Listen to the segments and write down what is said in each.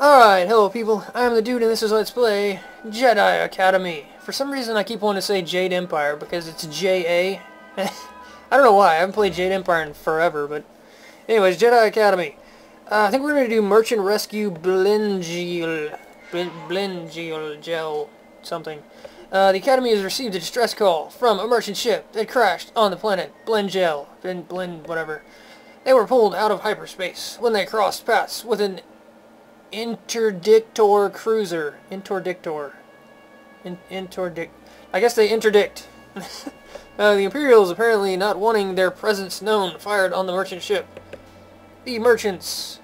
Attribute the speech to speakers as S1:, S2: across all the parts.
S1: Alright, hello people, I'm the dude and this is Let's Play Jedi Academy. For some reason I keep wanting to say Jade Empire because it's J-A. I don't know why, I haven't played Jade Empire in forever, but... Anyways, Jedi Academy. I think we're going to do Merchant Rescue Blendel Gel something. The Academy has received a distress call from a merchant ship that crashed on the planet Blendel. Whatever. They were pulled out of hyperspace when they crossed paths with an interdictor cruiser. I guess they interdict. The Imperials apparently not wanting their presence known fired on the merchant ship. The merchants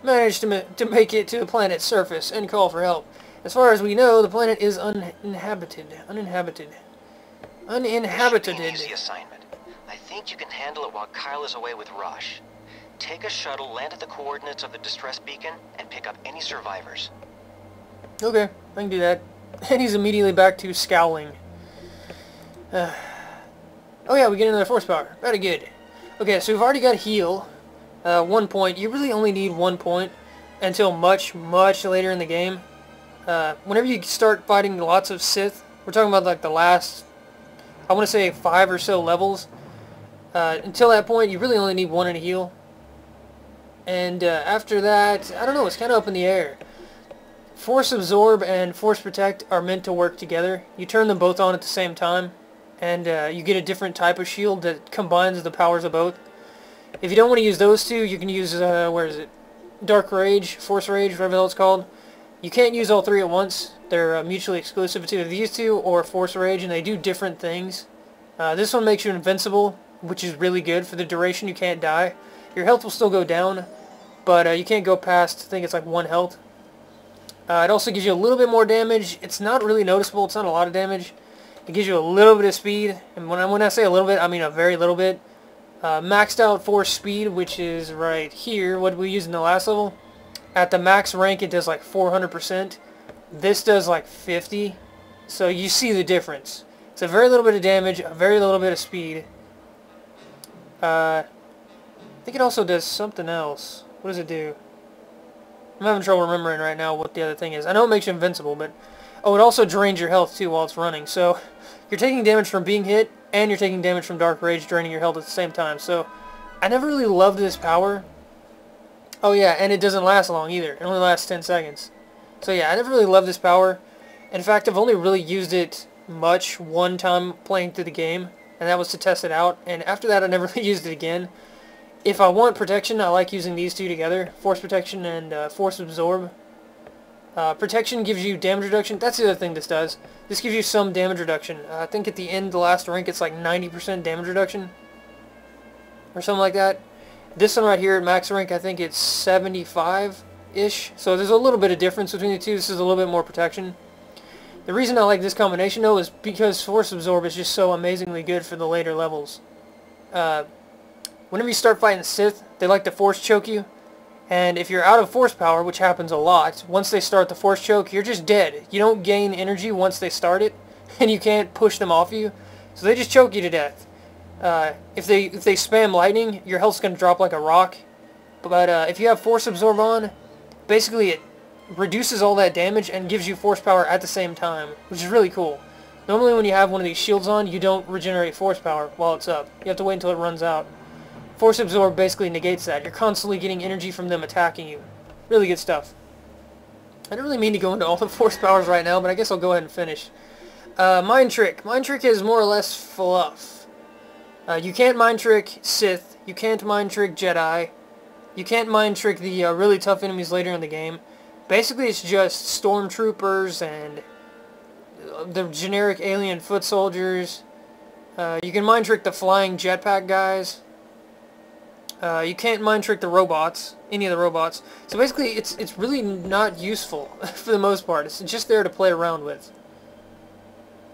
S1: managed to make it to the planet's surface and call for help. As far as we know, the planet is uninhabited.
S2: Easy assignment. I think you can handle it while Kyle is away with Rosh. Take a shuttle, land at the coordinates of the distress beacon, and pick up any survivors.
S1: Okay, I can do that. And he's immediately back to scowling. Oh yeah, we get another force power. Very good. Okay, so we've already got heal. 1 point. You really only need 1 point until much later in the game. Whenever you start fighting lots of Sith, we're talking about like the last, I want to say 5 or so levels. Until that point, you really only need 1 in a heal. And after that, I don't know, it's kind of up in the air. Force Absorb and Force Protect are meant to work together. You turn them both on at the same time, and you get a different type of shield that combines the powers of both. If you don't want to use those two, you can use, where is it? Dark Rage, Force Rage, whatever the hell it's called. You can't use all 3 at once. They're mutually exclusive. It's either these two or Force Rage, and they do different things. This one makes you invincible, which is really good. For the duration, you can't die. Your health will still go down, but you can't go past, I think it's like 1 health. It also gives you a little bit more damage. It's not really noticeable. It's not a lot of damage. It gives you a little bit of speed. And when I say a little bit, I mean a very little bit. Maxed out force speed, which is right here, what we used in the last level. At the max rank, it does like 400%. This does like 50. So you see the difference. It's a very little bit of damage, a very little bit of speed. I think it also does something else. What does it do? I'm having trouble remembering right now what the other thing is. I know it makes you invincible, but... Oh, it also drains your health, too, while it's running. So, you're taking damage from being hit, and you're taking damage from Dark Rage, draining your health at the same time. So, I never really loved this power. Oh, yeah, and it doesn't last long, either. It only lasts 10 seconds. So, yeah, I never really loved this power. In fact, I've only really used it much one time playing through the game, and that was to test it out. And after that, I never really used it again. If I want protection, I like using these two together. Force Protection and Force Absorb. Protection gives you damage reduction. That's the other thing this does. This gives you some damage reduction. I think at the end of the last rank it's like 90% damage reduction. Or something like that. This one right here at max rank, I think it's 75-ish. So there's a little bit of difference between the two. This is a little bit more protection. The reason I like this combination though is because Force Absorb is just so amazingly good for the later levels. Whenever you start fighting Sith, they like to force choke you. And if you're out of force power, which happens a lot, once they start the force choke, you're just dead. You don't gain energy once they start it, and you can't push them off you. So they just choke you to death. If they spam lightning, your health's going to drop like a rock. But if you have Force Absorb on, basically it reduces all that damage and gives you force power at the same time, which is really cool. Normally when you have one of these shields on, you don't regenerate force power while it's up. You have to wait until it runs out. Force Absorb basically negates that. You're constantly getting energy from them attacking you. Really good stuff. I don't really mean to go into all the force powers right now, but I guess I'll go ahead and finish. Mind Trick. Mind Trick is more or less fluff. You can't Mind Trick Sith. You can't Mind Trick Jedi. You can't Mind Trick the really tough enemies later in the game. Basically, it's just Stormtroopers and the generic alien foot soldiers. You can Mind Trick the flying jetpack guys. You can't Mind Trick the robots, any of the robots. So basically, it's really not useful for the most part. It's just there to play around with.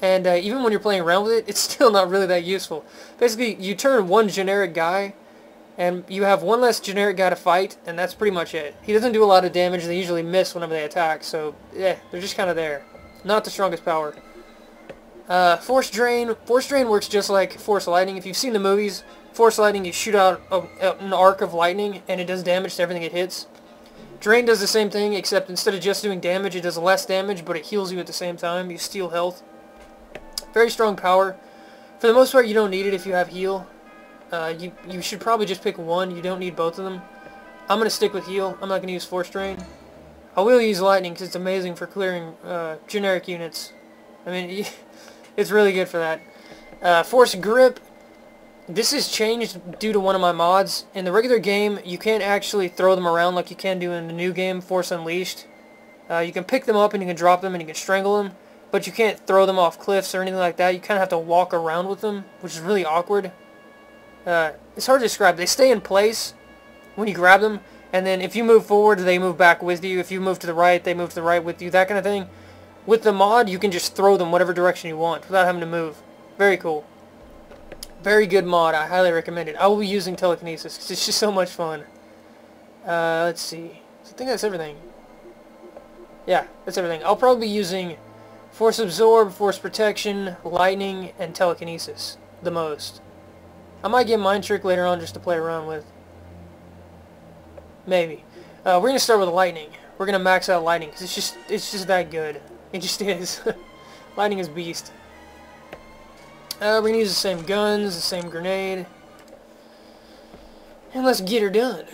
S1: And even when you're playing around with it, it's still not really that useful. Basically, you turn one generic guy, and you have one less generic guy to fight, and that's pretty much it. He doesn't do a lot of damage. They usually miss whenever they attack, so yeah, they're just kind of there. Not the strongest power. Force Drain. Force Drain works just like Force Lightning. If you've seen the movies, Force Lightning, you shoot out an arc of lightning, and it does damage to everything it hits. Drain does the same thing, except instead of just doing damage, it does less damage, but it heals you at the same time. You steal health. Very strong power. For the most part, you don't need it if you have heal. You should probably just pick one. You don't need both of them. I'm going to stick with heal. I'm not going to use Force Drain. I will use lightning because it's amazing for clearing generic units. I mean, it's really good for that. Force Grip. This is changed due to one of my mods. In the regular game, you can't actually throw them around like you can do in the new game, Force Unleashed. You can pick them up and you can drop them and you can strangle them, but you can't throw them off cliffs or anything like that. You kind of have to walk around with them, which is really awkward. It's hard to describe. They stay in place when you grab them, and then if you move forward, they move back with you. If you move to the right, they move to the right with you, that kind of thing. With the mod, you can just throw them whatever direction you want without having to move. Very cool. Very good mod. I highly recommend it. I will be using telekinesis because it's just so much fun. Let's see. I think that's everything. Yeah, that's everything. I'll probably be using Force Absorb, Force Protection, Lightning, and Telekinesis the most. I might get Mind Trick later on just to play around with. Maybe. We're going to start with Lightning. We're going to max out Lightning because it's just that good. It just is. Lightning is beast. We're going to use the same guns, the same grenade. And let's get her done.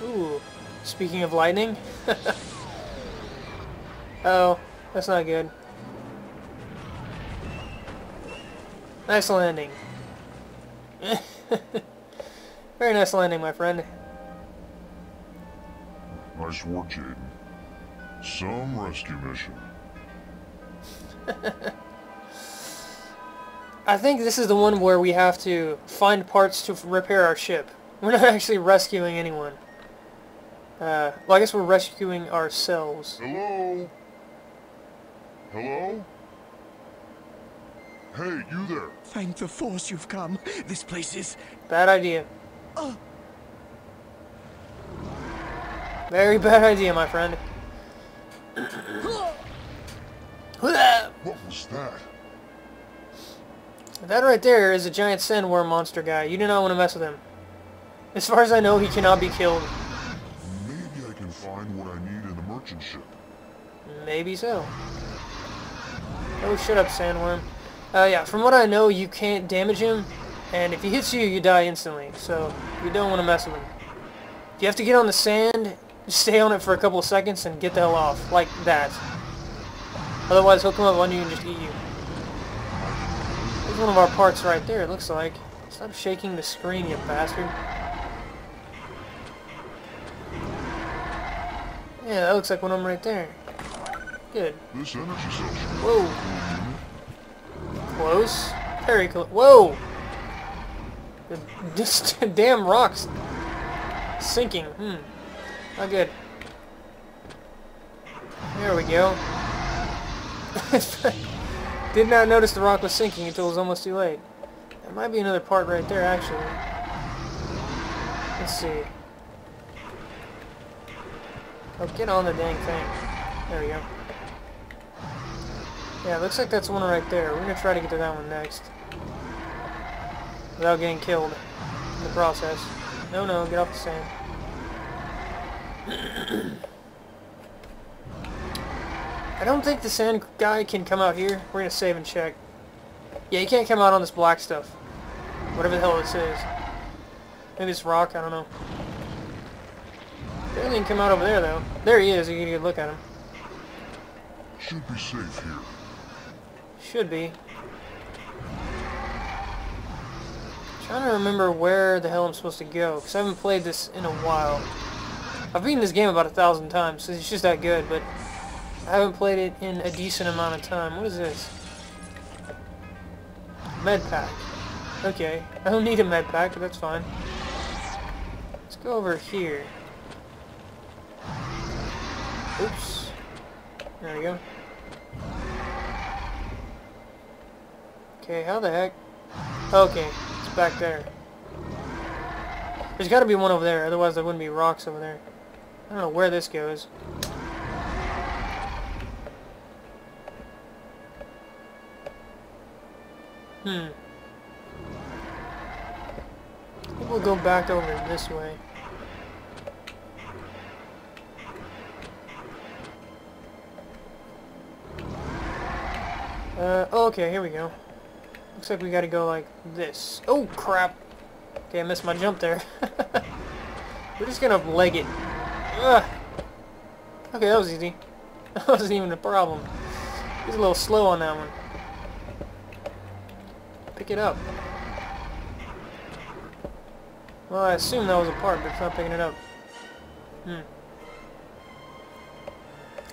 S1: Ooh, speaking of lightning. Oh, that's not good. Nice landing. Very nice landing, my friend.
S3: Nice work, Jaden. Some rescue mission.
S1: I think this is the one where we have to find parts to repair our ship. We're not actually rescuing anyone. Well, I guess we're rescuing ourselves.
S3: Hello? Hello? Hey, you there.
S4: Thank the Force you've come. This place is...
S1: Bad idea. Very bad idea, my friend.
S3: What was that?
S1: That right there is a giant sandworm monster guy. You do not want to mess with him. As far as I know, he cannot be killed.
S3: Maybe I can find what I need in the merchant ship.
S1: Maybe so. Oh, shut up, sandworm. Yeah, from what I know, you can't damage him, and if he hits you, you die instantly, so you don't want to mess with him. If you have to get on the sand, just stay on it for a couple of seconds and get the hell off, like that. Otherwise, he'll come up on you and just eat you. There's one of our parts right there, it looks like. Stop shaking the screen, you bastard. Yeah, that looks like one of them right there. Good.
S3: This energy cell should...
S1: Whoa. Close. Very close. Whoa! This damn rock's sinking. Not good. There we go. Did not notice the rock was sinking until it was almost too late. There might be another part right there, actually. Let's see. Oh, get on the dang thing. There we go. Yeah, looks like that's one right there. We're going to try to get to that one next. Without getting killed in the process. No, no, get off the sand. I don't think the sand guy can come out here. We're going to save and check. Yeah, he can't come out on this black stuff. Whatever the hell this is. Maybe it's rock, I don't know. Barely can come out over there, though. There he is, you can get a good look at him.
S3: Should be safe here.
S1: Should be. Trying to remember where the hell I'm supposed to go, because I haven't played this in a while. I've beaten this game about 1,000 times, so it's just that good, but I haven't played it in a decent amount of time. What is this? Med pack. Okay, I don't need a med pack, but that's fine. Let's go over here. Oops. There we go. Okay, how the heck? Okay, it's back there. There's got to be one over there, otherwise there wouldn't be rocks over there. I don't know where this goes. I think we'll go back over this way. Okay, here we go. Looks like we gotta go like this. Oh, crap! Okay, I missed my jump there. We're just gonna leg it. Ugh. Okay, that was easy. That wasn't even a problem. He's a little slow on that one. Pick it up. Well, I assume that was a part, but it's not picking it up.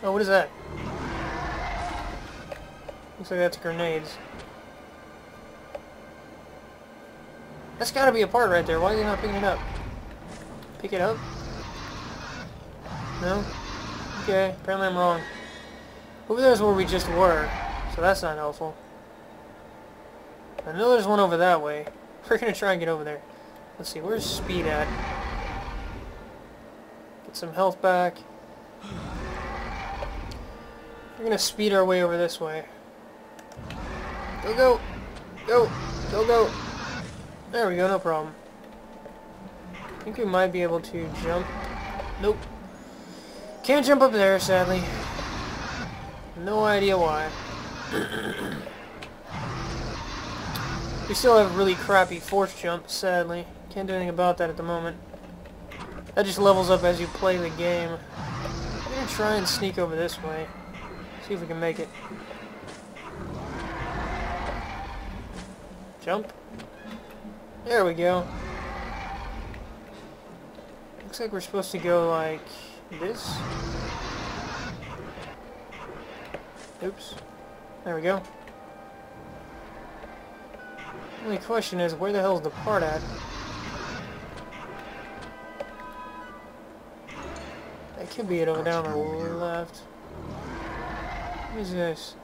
S1: Oh, what is that? Looks like that's grenades. That's gotta be a part right there. Why is he not picking it up? Pick it up? No? Okay, apparently I'm wrong. Over there's where we just were, so that's not helpful. I know there's one over that way. We're gonna try and get over there. Let's see, where's speed at? Get some health back. We're gonna speed our way over this way. Go, go! Go! Go, go! There we go, no problem. I think we might be able to jump. Nope. Can't jump up there, sadly. No idea why. We still have really crappy force jump, sadly. Can't do anything about that at the moment. That just levels up as you play the game. I'm gonna try and sneak over this way. See if we can make it. Jump. There we go. Looks like we're supposed to go like this. Oops. There we go. The only question is, where the hell is the part at? That could be it over down on the left. What is this?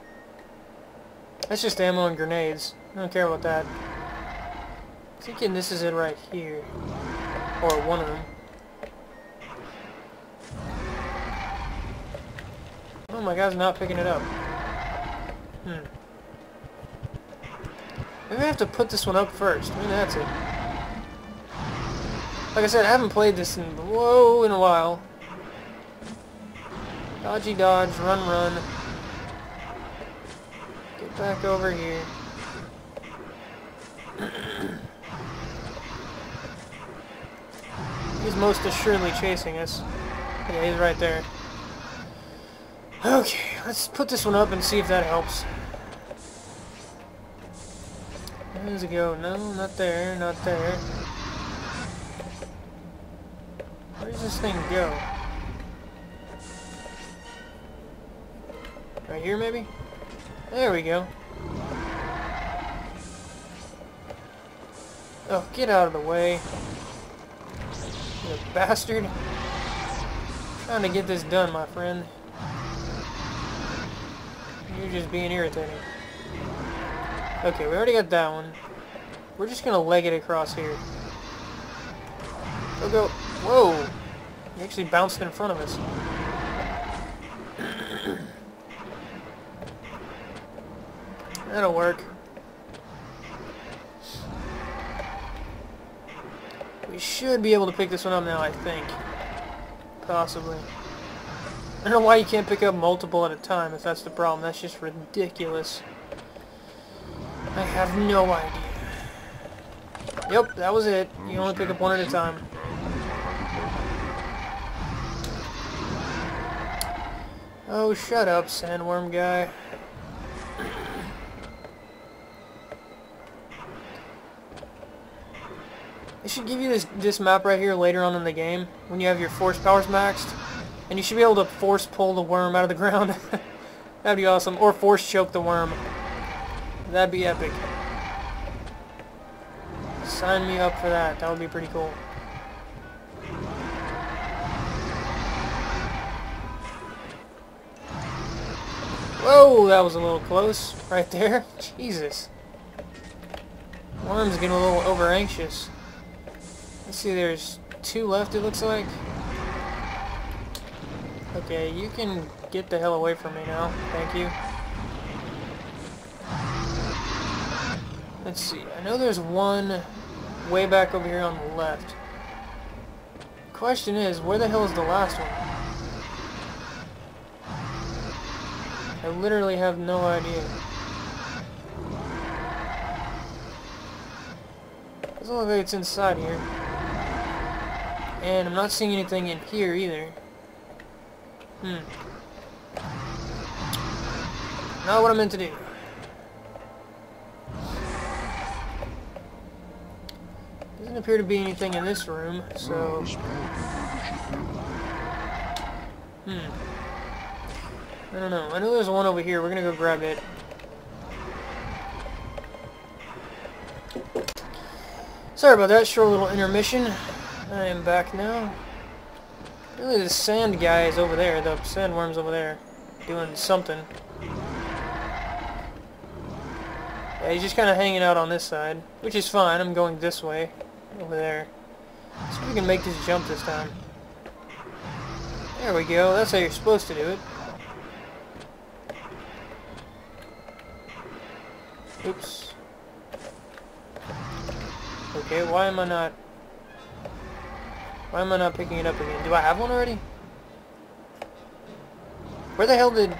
S1: That's just ammo and grenades. I don't care about that. I'm thinking this is it right here. Or one of them. Oh, my guy's not picking it up. Maybe I have to put this one up first. Maybe that's it. Like I said, I haven't played this in a while. Dodgy dodge, run run. Get back over here. He's most assuredly chasing us. Yeah, he's right there. Okay, let's put this one up and see if that helps. Where does it go? No, not there, not there. Where does this thing go? Right here, maybe? There we go. Oh, get out of the way. You bastard. Trying to get this done, my friend. You're just being irritating. Okay, we already got that one. We're just gonna leg it across here. Go, go. Whoa! He actually bounced in front of us. That'll work. We should be able to pick this one up now, I think. Possibly. I don't know why you can't pick up multiple at a time, if that's the problem. That's just ridiculous. I have no idea. Yep, that was it. You only pick up one at a time. Oh, shut up, sandworm guy. They should give you this map right here later on in the game, when you have your force powers maxed. And you should be able to force pull the worm out of the ground. That'd be awesome. Or force choke the worm. That'd be epic. Sign me up for that. That would be pretty cool. Whoa, that was a little close. Right there. Jesus. Worm's getting a little over anxious. Let's see, there's 2 left, it looks like. Okay, you can get the hell away from me now. Thank you. Let's see. I know there's one way back over here on the left. Question is, where the hell is the last one? I literally have no idea. Doesn't look like it's inside here. And I'm not seeing anything in here either. Not what I meant to do. Doesn't appear to be anything in this room, so... I don't know. I know there's one over here. We're gonna go grab it. Sorry about that short little intermission. I am back now. Really, the sand guy is over there. The sandworm's over there, doing something. Yeah, he's just kind of hanging out on this side, which is fine. I'm going this way, over there. See if we can make this jump this time. There we go. That's how you're supposed to do it. Oops. Okay, why am I not picking it up again? Do I have one already? Where the hell did...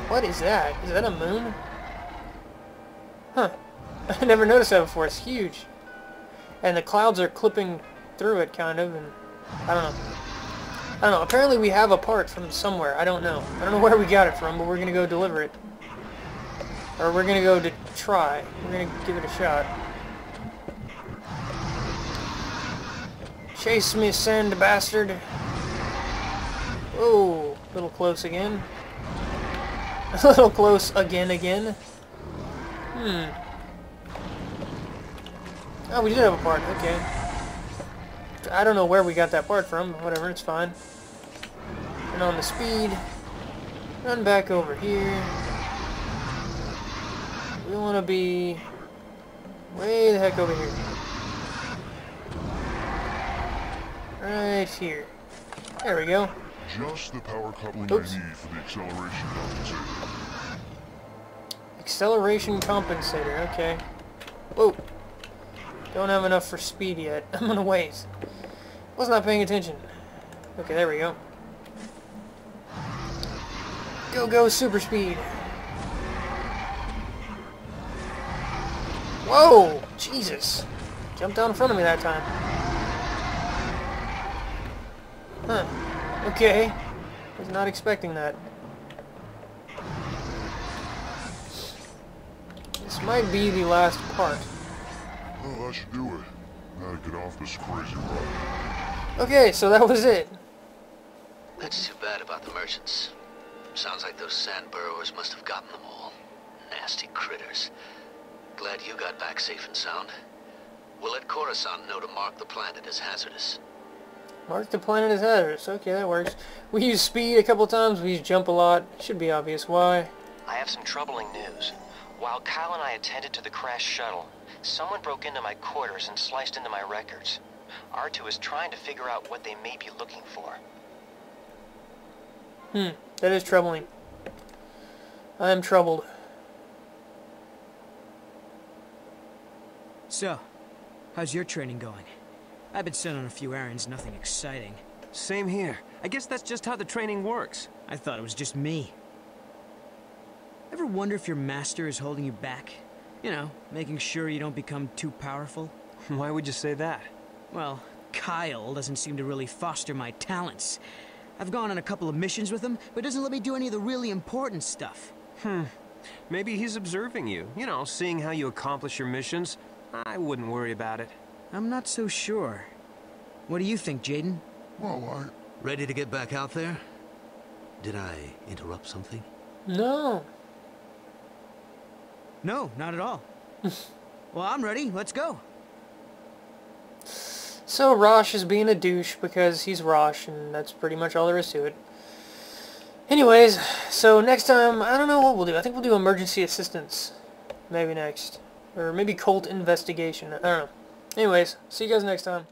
S1: What is that? Is that a moon? Huh. I never noticed that before. It's huge. And the clouds are clipping through it, kind of, and... I don't know. I don't know. Apparently we have a part from somewhere. I don't know. I don't know where we got it from, but we're gonna go deliver it. Or we're gonna go to try. We're gonna give it a shot. Chase me, sand bastard. Oh, a little close again. A little close again. Oh, we did have a part. Okay. I don't know where we got that part from, but whatever, it's fine. And on the speed. Run back over here. We want to be way the heck over here. Right here. There we go.
S3: Just the power coupling I need for the acceleration compensator.
S1: Acceleration compensator, okay. Whoa. Don't have enough for speed yet. I'm gonna wait. Was not paying attention. Okay, there we go. Go, super speed. Whoa! Jesus. Jumped out in front of me that time. Huh. Okay. Was not expecting that. This might be the last part.
S3: Oh, that should do it. Now to get off this crazy ride.
S1: Okay, so that was it.
S5: That's too bad about the merchants. Sounds like those sand burrowers must have gotten them all. Nasty critters. Glad you got back safe and sound. We'll let Coruscant know to mark the planet as hazardous.
S1: Mark the planet as hazardous. Okay, that works. We use speed a couple times. We use jump a lot. Should be obvious why.
S2: I have some troubling news. While Kyle and I attended to the crashed shuttle, someone broke into my quarters and sliced into my records. R2 is trying to figure out what they may be looking for.
S1: That is troubling. I am troubled.
S6: So, how's your training going? I've been sent on a few errands, nothing exciting.
S7: Same here. I guess that's just how the training works.
S6: I thought it was just me. Ever wonder if your master is holding you back? You know, making sure you don't become too powerful?
S7: Why would you say that?
S6: Well, Kyle doesn't seem to really foster my talents. I've gone on a couple of missions with him, but doesn't let me do any of the really important stuff.
S7: Maybe he's observing you. You know, seeing how you accomplish your missions. I wouldn't worry about it.
S6: I'm not so sure. What do you think, Jaden?
S3: Well,
S5: Ready to get back out there? Did I interrupt something?
S1: No.
S6: No, not at all. Well, I'm ready. Let's go.
S1: So Rosh is being a douche because he's Rosh, and that's pretty much all there is to it. Anyways, so next time, I don't know what we'll do. I think we'll do emergency assistance. Maybe next. Or maybe cult investigation. I don't know. Anyways, see you guys next time.